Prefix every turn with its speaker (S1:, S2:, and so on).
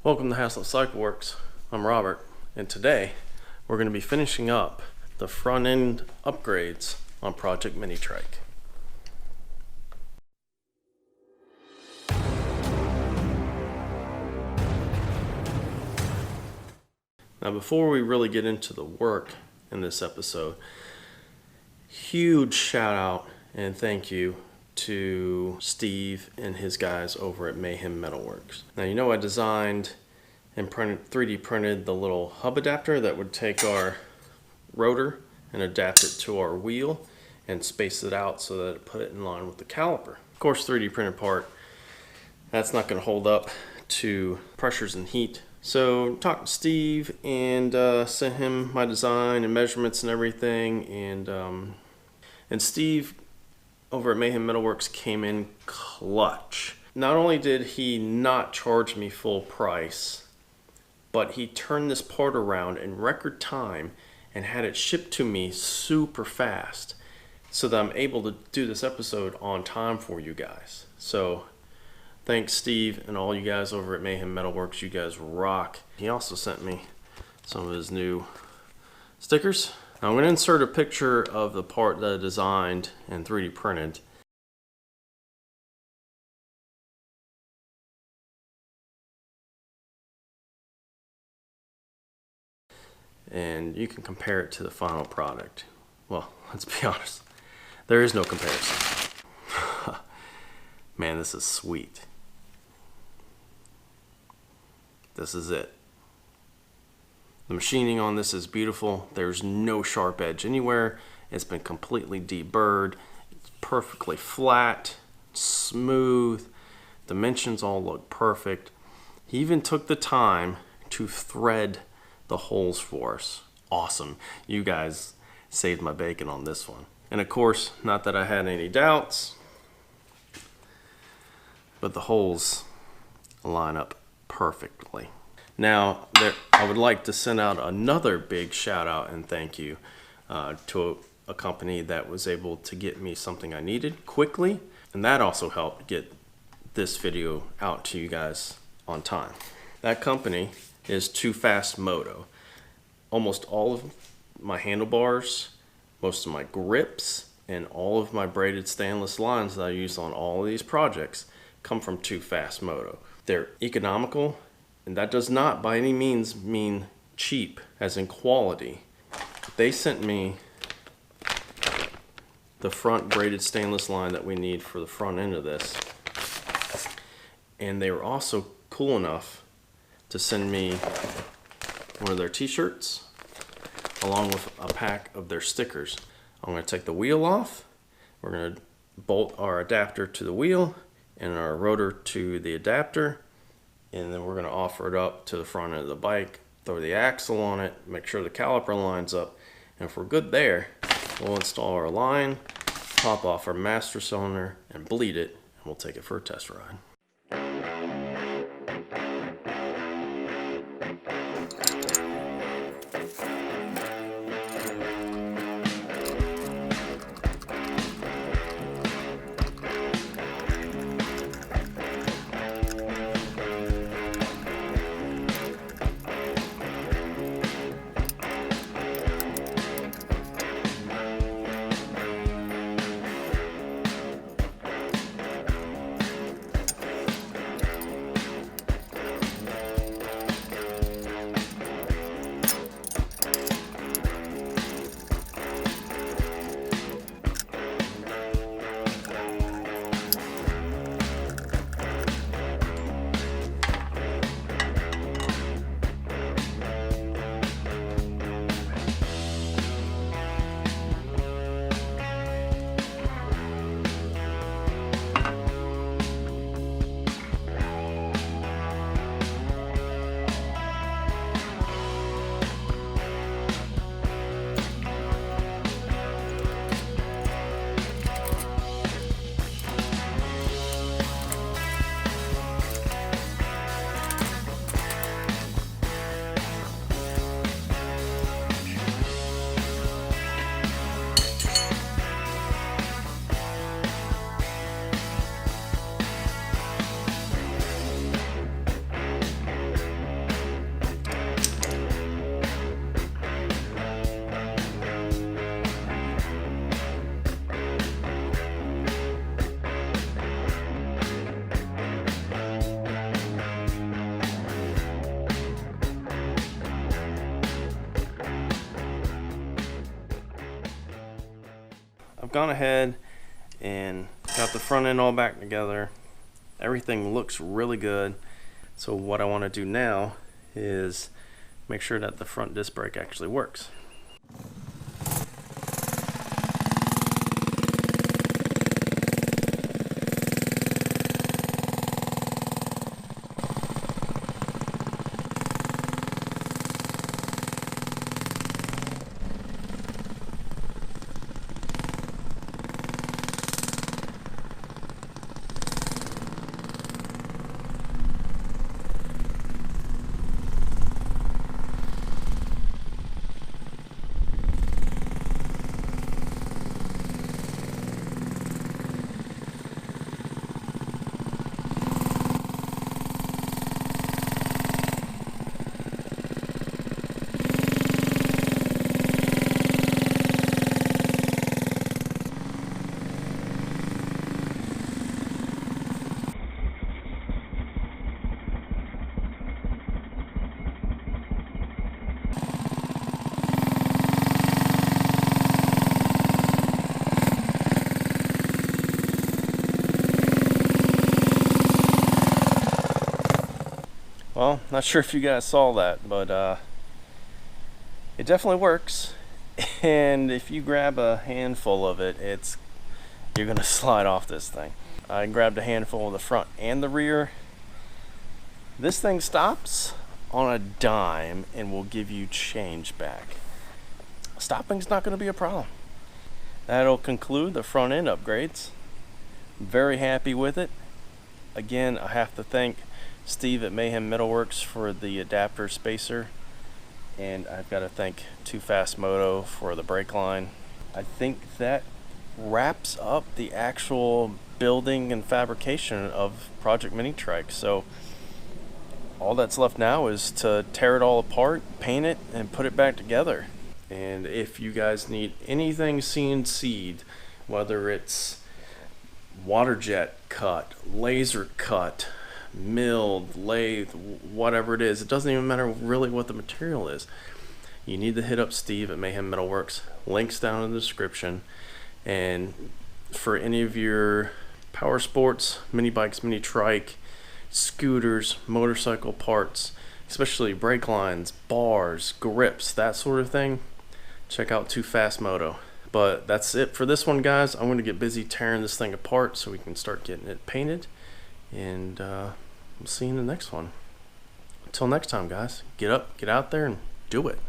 S1: Welcome to haslipcycleworks. I'm Robert, and today we're going to be finishing up the front end upgrades on Project Minitrike. Now before we really get into the work in this episode, huge shout out and thank you to Steve and his guys over at Mayhem Metalworks. Now you know I designed and 3D printed the little hub adapter that would take our rotor and adapt it to our wheel and space it out so that it put it in line with the caliper. Of course, 3D printed part, that's not going to hold up to pressures and heat. So talked to Steve and sent him my design and measurements and everything, and Steve over at Mayhem Metalworks came in clutch. Not only did he not charge me full price, but he turned this part around in record time and had it shipped to me super fast so that I'm able to do this episode on time for you guys. So thanks Steve and all you guys over at Mayhem Metalworks. You guys rock. He also sent me some of his new stickers. Now I'm going to insert a picture of the part that I designed and 3D printed. And you can compare it to the final product. Well, let's be honest, there is no comparison. Man, this is sweet. This is it. The machining on this is beautiful. There's no sharp edge anywhere. It's been completely deburred. It's perfectly flat, smooth. Dimensions all look perfect. He even took the time to thread the holes for us. Awesome. You guys saved my bacon on this one. And of course, not that I had any doubts, but the holes line up perfectly. Now, I would like to send out another big shout out and thank you to a company that was able to get me something I needed quickly, and that also helped get this video out to you guys on time. That company is Too Fast Moto. Almost all of my handlebars, most of my grips, and all of my braided stainless lines that I use on all of these projects come from Too Fast Moto. They're economical, and that does not by any means mean cheap, as in quality. They sent me the front braided stainless line that we need for the front end of this. And they were also cool enough to send me one of their t-shirts along with a pack of their stickers. I'm going to take the wheel off. We're going to bolt our adapter to the wheel and our rotor to the adapter. And then we're going to offer it up to the front end of the bike, throw the axle on it, make sure the caliper lines up, and if we're good there, we'll install our line, pop off our master cylinder, and bleed it, and we'll take it for a test ride. gone ahead and got the front end all back together. Everything looks really good. So what I want to do now is make sure that the front disc brake actually works. Well, not sure if you guys saw that, but it definitely works. And if you grab a handful of it, you're gonna slide off this thing. I grabbed a handful of the front and the rear. This thing stops on a dime and will give you change back. Stopping's not gonna be a problem. That'll conclude the front end upgrades. Very happy with it. Again, I have to thank Steve at Mayhem MetalWorks for the adapter spacer, and I've got to thank Too Fast Moto for the brake line. I think that wraps up the actual building and fabrication of Project Minitrike. So all that's left now is to tear it all apart, paint it, and put it back together. And if you guys need anything CNC'd, whether it's water jet cut, laser cut, milled, lathe, whatever it is, it doesn't even matter really what the material is. You need to hit up Steve at Mayhem MetalWorks. Links down in the description. And for any of your power sports, mini bikes, mini trike, scooters, motorcycle parts, especially brake lines, bars, grips, that sort of thing, check out Too Fast Moto. But that's it for this one, guys. I'm going to get busy tearing this thing apart so we can start getting it painted. And we'll see you in the next one. Until next time, guys, get up, get out there, and do it.